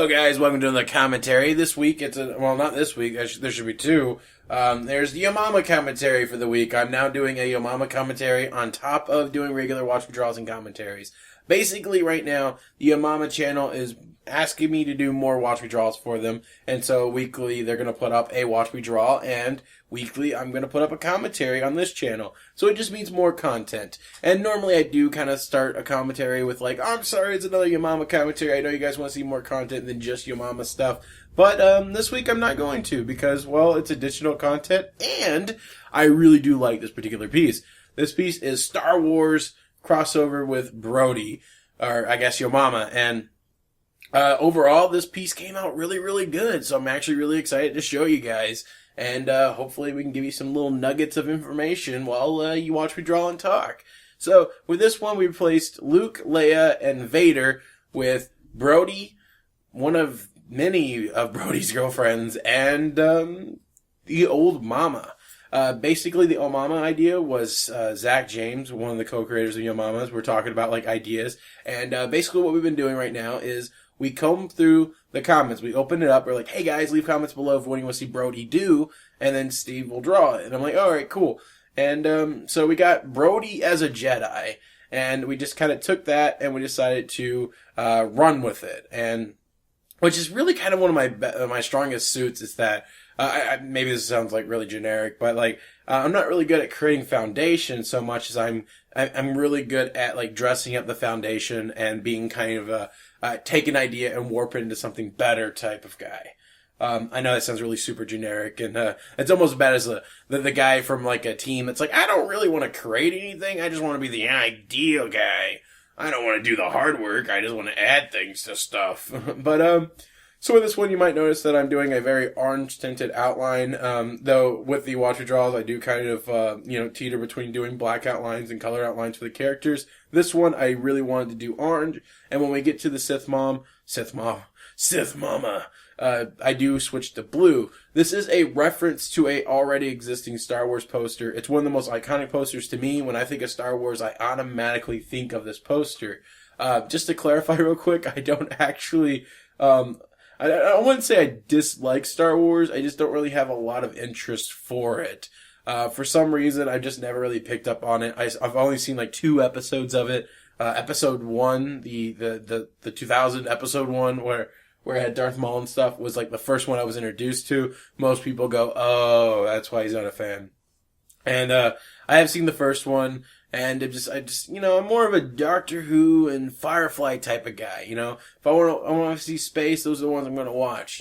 Hello, guys. Welcome to the commentary. This week, not this week. There should be two. There's the YoMama commentary for the week. I'm now doing a YoMama commentary on top of doing regular Watch Withdrawals and commentaries. Basically, right now, the YoMama channel is asking me to do more Watch Withdrawals for them, and so weekly they're going to put up a Watch Withdrawal, and weekly I'm going to put up a commentary on this channel. So it just means more content. And normally I do kind of start a commentary with like, I'm sorry, it's another YoMama commentary. I know you guys want to see more content than just YoMama stuff. But this week I'm not going to because, well, it's additional content, and I really do like this particular piece. This piece is Star Wars crossover with Brody, or I guess YoMama, and overall this piece came out really, really good, so I'm actually really excited to show you guys, and hopefully we can give you some little nuggets of information while you watch me draw and talk. So with this one we replaced Luke, Leia, and Vader with Brody, one of many of Brody's girlfriends, and the old mama. Basically, the YoMama idea was Zach James, one of the co-creators of YoMama's. We're talking about like ideas, and basically what we've been doing right now is we comb through the comments. We open it up. We're like, hey guys, leave comments below for what you want to see Brody do, and then Steve will draw it. And I'm like, all right, cool. And so we got Brody as a Jedi, and we just kind of took that and we decided to run with it, and which is really kind of one of my strongest suits is that. Maybe this sounds like really generic, but like I'm not really good at creating foundation so much as I'm really good at like dressing up the foundation and being kind of a take an idea and warp it into something better type of guy. I know that sounds really super generic, and it's almost as bad as the guy from like a team that's like, I don't really want to create anything, I just want to be the ideal guy. I don't want to do the hard work, I just want to add things to stuff. But so with this one, you might notice that I'm doing a very orange-tinted outline, though with the Watch Withdrawals, I do kind of, teeter between doing black outlines and color outlines for the characters. This one, I really wanted to do orange, and when we get to the Sith Mama, I do switch to blue. This is a reference to a already existing Star Wars poster. It's one of the most iconic posters to me. When I think of Star Wars, I automatically think of this poster. Just to clarify real quick, I don't actually... I wouldn't say I dislike Star Wars, I just don't really have a lot of interest for it. For some reason, I've just never really picked up on it. I've only seen like 2 episodes of it. Episode 1, the 2000 episode 1, where it had Darth Maul and stuff, was like the first one I was introduced to. Most people go, oh, that's why he's not a fan. And I have seen the first one, and I just, I'm more of a Doctor Who and Firefly type of guy, If I want to see space, those are the ones I'm going to watch,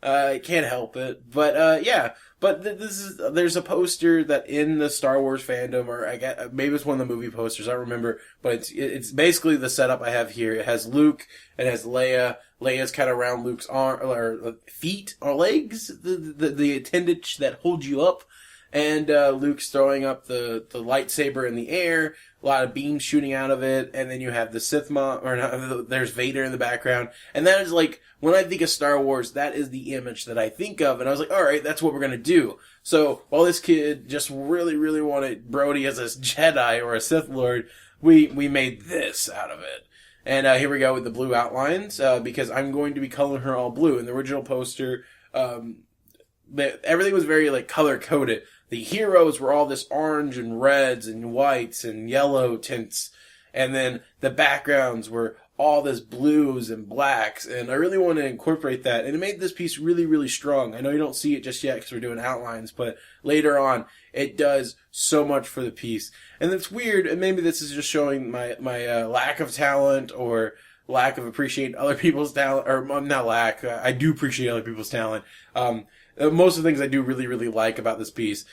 I can't help it. But, yeah. But there's a poster that in the Star Wars fandom, or I guess, maybe it's one of the movie posters, I don't remember, but it's basically the setup I have here. It has Luke, it has Leia. Leia's kind of around Luke's arm, or feet, or legs, the attendage that holds you up. And Luke's throwing up the lightsaber in the air, a lot of beams shooting out of it, and then you have the Sith Mama, there's Vader in the background, and that is like, when I think of Star Wars, that is the image that I think of, and I was like, alright, that's what we're gonna do. So, while this kid just really, really wanted Brody as a Jedi or a Sith Lord, we made this out of it. And here we go with the blue outlines, because I'm going to be coloring her all blue. In the original poster, everything was very like color-coded. The heroes were all this orange and reds and whites and yellow tints. And then the backgrounds were all this blues and blacks. And I really want to incorporate that. And it made this piece really, really strong. I know you don't see it just yet because we're doing outlines. But later on, it does so much for the piece. And it's weird. And maybe this is just showing my lack of talent or lack of appreciating other people's talent. Or not lack. I do appreciate other people's talent. Most of the things I do really, really like about this piece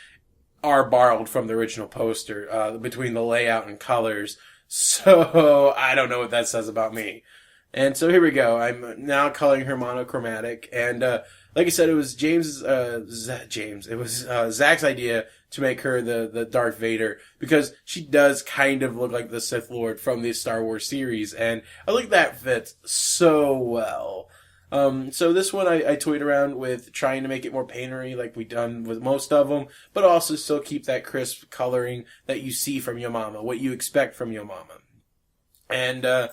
are borrowed from the original poster, between the layout and colors. So, I don't know what that says about me. And so here we go. I'm now coloring her monochromatic. And, like I said, it was Zach's idea to make her the Darth Vader, because she does kind of look like the Sith Lord from the Star Wars series. And I think that fits so well. So this one I toyed around with trying to make it more paintery like we've done with most of them, but also still keep that crisp coloring that you see from YoMama, what you expect from YoMama. And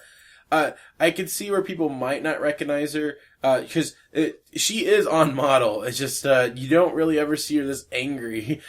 I could see where people might not recognize her, because she is on model. It's just, you don't really ever see her this angry.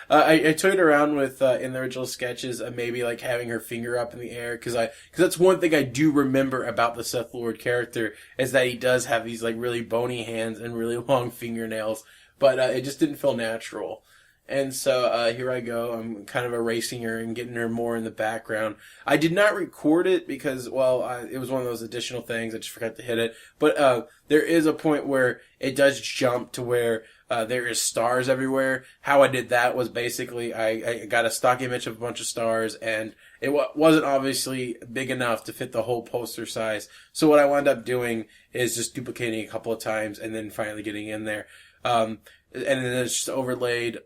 I toyed around with, in the original sketches, maybe like having her finger up in the air, cause that's one thing I do remember about the Sith Lord character, is that he does have these like really bony hands and really long fingernails, but, it just didn't feel natural. And so, here I go. I'm kind of erasing her and getting her more in the background. I did not record it because, well, it was one of those additional things. I just forgot to hit it. But, there is a point where it does jump to where, there is stars everywhere. How I did that was basically, I got a stock image of a bunch of stars, and it wasn't obviously big enough to fit the whole poster size. So what I wound up doing is just duplicating a couple of times and then finally getting in there. And then it's just overlaid.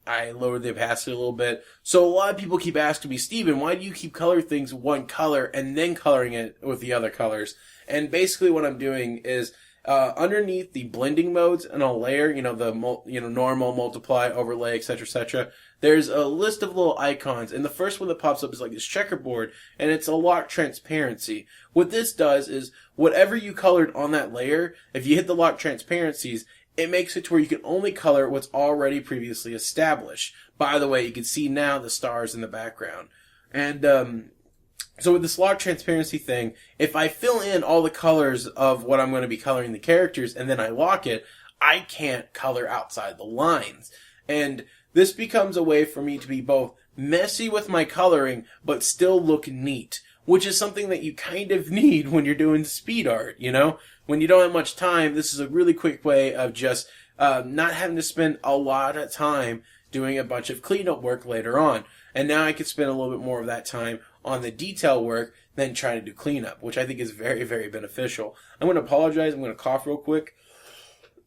I lowered the opacity a little bit. So a lot of people keep asking me, Steven, why do you keep coloring things one color and then coloring it with the other colors? And basically what I'm doing is, underneath the blending modes in a layer, normal, multiply, overlay, etc., there's a list of little icons. And the first one that pops up is like this checkerboard, and it's a lock transparency. What this does is, whatever you colored on that layer, if you hit the lock transparencies, it makes it to where you can only color what's already previously established. By the way, you can see now the stars in the background. And, so with this lock transparency thing, if I fill in all the colors of what I'm going to be coloring the characters and then I lock it, I can't color outside the lines. And this becomes a way for me to be both messy with my coloring, but still look neat, which is something that you kind of need when you're doing speed art, When you don't have much time, this is a really quick way of just not having to spend a lot of time doing a bunch of cleanup work later on. And now I can spend a little bit more of that time on the detail work than trying to do cleanup, which I think is very, very beneficial. I'm going to apologize. I'm going to cough real quick.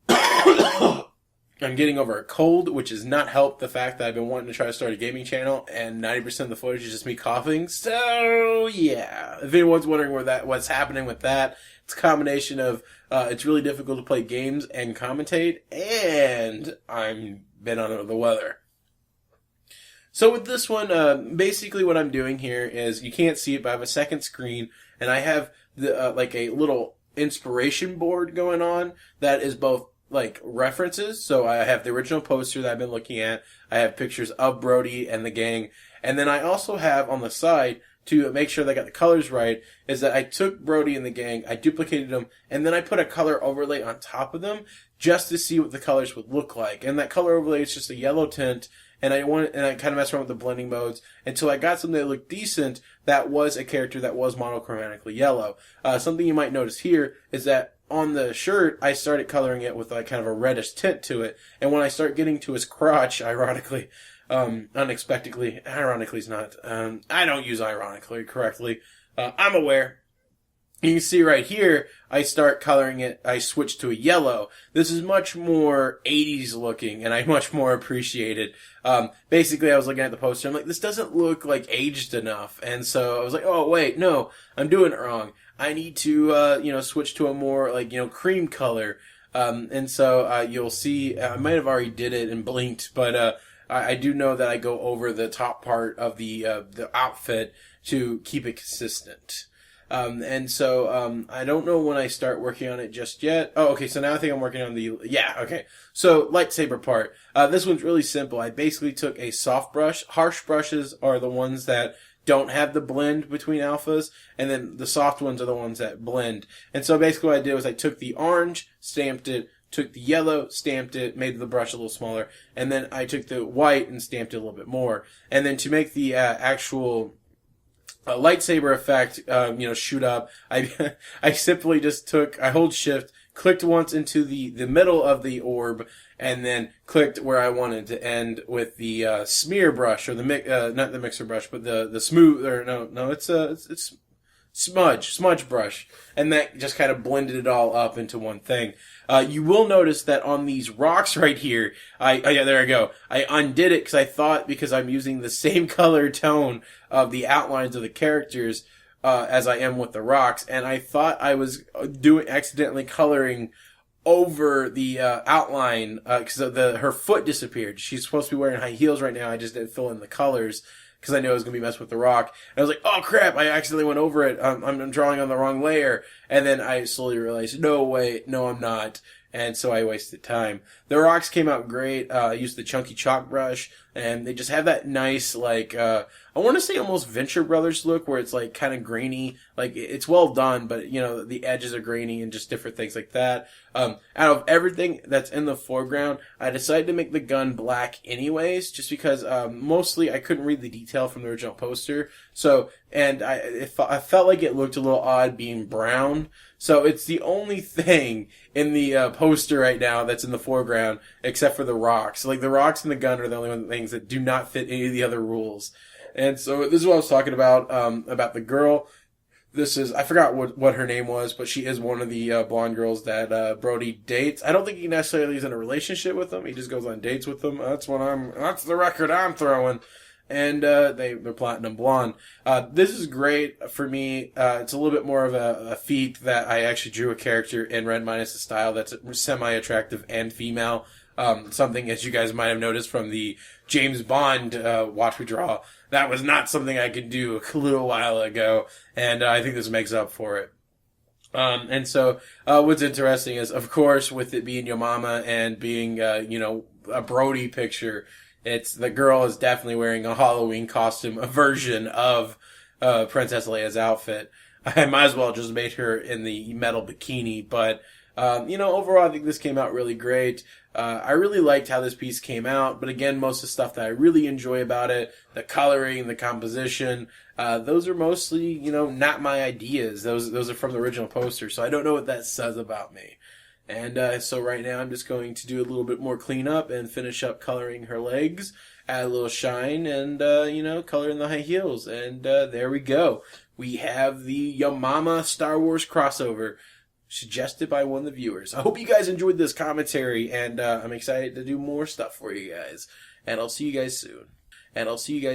I'm getting over a cold, which has not helped the fact that I've been wanting to try to start a gaming channel, and 90% of the footage is just me coughing. So, yeah. If anyone's wondering what's happening with that, it's a combination of, it's really difficult to play games and commentate, and I'm been under the weather. So with this one, basically what I'm doing here is, you can't see it, but I have a second screen, and I have the, like a little inspiration board going on that is both like references. So I have the original poster that I've been looking at. I have pictures of Brody and the gang. And then I also have on the side, to make sure that I got the colors right, is that I took Brody and the gang, I duplicated them, and then I put a color overlay on top of them just to see what the colors would look like. And that color overlay is just a yellow tint, and I kind of messed around with the blending modes until I got something that looked decent that was a character that was monochromatically yellow. Something you might notice here is that on the shirt, I started coloring it with like kind of a reddish tint to it. And when I start getting to his crotch, ironically, ironically is not, I don't use ironically correctly. I'm aware. You can see right here, I start coloring it, I switch to a yellow. This is much more 80s looking, and I much more appreciate it. Basically, I was looking at the poster, I'm like, this doesn't look like aged enough. And so I was like, oh wait, no, I'm doing it wrong. I need to, switch to a more, like, cream color. And so, you'll see, I might have already did it and blinked, but, I do know that I go over the top part of the outfit to keep it consistent. And so, I don't know when I start working on it just yet. Oh, okay, so now I think I'm working on okay. So, lightsaber part. This one's really simple. I basically took a soft brush. Harsh brushes are the ones that don't have the blend between alphas, and then the soft ones are the ones that blend. And so basically what I did was I took the orange, stamped it, took the yellow, stamped it, made the brush a little smaller, and then I took the white and stamped it a little bit more. And then to make the actual lightsaber effect, shoot up, I simply just I hold shift, clicked once into the middle of the orb, and then clicked where I wanted to end with the smear brush, or not the mixer brush, but the smooth, it's smudge brush, and that just kind of blended it all up into one thing. You will notice that on these rocks right here, there I go. I undid it because I thought, because I'm using the same color tone of the outlines of the characters as I am with the rocks, and I thought I was accidentally coloring over the outline because her foot disappeared. She's supposed to be wearing high heels right now. I just didn't fill in the colors because I know it was going to be messed with The Rock. And I was like, oh crap, I accidentally went over it. I'm drawing on the wrong layer. And then I slowly realized, no, wait, no, I'm not. And so I wasted time. The rocks came out great. I used the chunky chalk brush, and they just have that nice, like, I want to say almost Venture Brothers look, where it's like kind of grainy. Like, it's well done, but you know, the edges are grainy and just different things like that. Out of everything that's in the foreground, I decided to make the gun black anyways, just because, mostly I couldn't read the detail from the original poster. So, and I felt like it looked a little odd being brown. So it's the only thing in the poster right now that's in the foreground, except for the rocks. Like, the rocks and the gun are the only things that do not fit any of the other rules. And so this is what I was talking about the girl. This is, I forgot what her name was, but she is one of the blonde girls that Brody dates. I don't think he necessarily is in a relationship with them. He just goes on dates with them. That's the record I'm throwing. And they're platinum blonde. This is great for me. It's a little bit more of a feat that I actually drew a character in Red Minus the style that's semi-attractive and female. Something, as you guys might have noticed from the James Bond watch we draw, that was not something I could do a little while ago, and I think this makes up for it. And so what's interesting is, of course, with it being YoMama and being, a Brody picture, it's the girl is definitely wearing a Halloween costume, a version of Princess Leia's outfit. I might as well just made her in the metal bikini, but overall I think this came out really great. I really liked how this piece came out, but again, most of the stuff that I really enjoy about it, the coloring, the composition, those are mostly, not my ideas. Those are from the original poster, so I don't know what that says about me. And so right now I'm just going to do a little bit more cleanup and finish up coloring her legs, add a little shine, and, color in the high heels. And there we go. We have the YoMama Star Wars crossover, suggested by one of the viewers. I hope you guys enjoyed this commentary, and I'm excited to do more stuff for you guys. And I'll see you guys soon.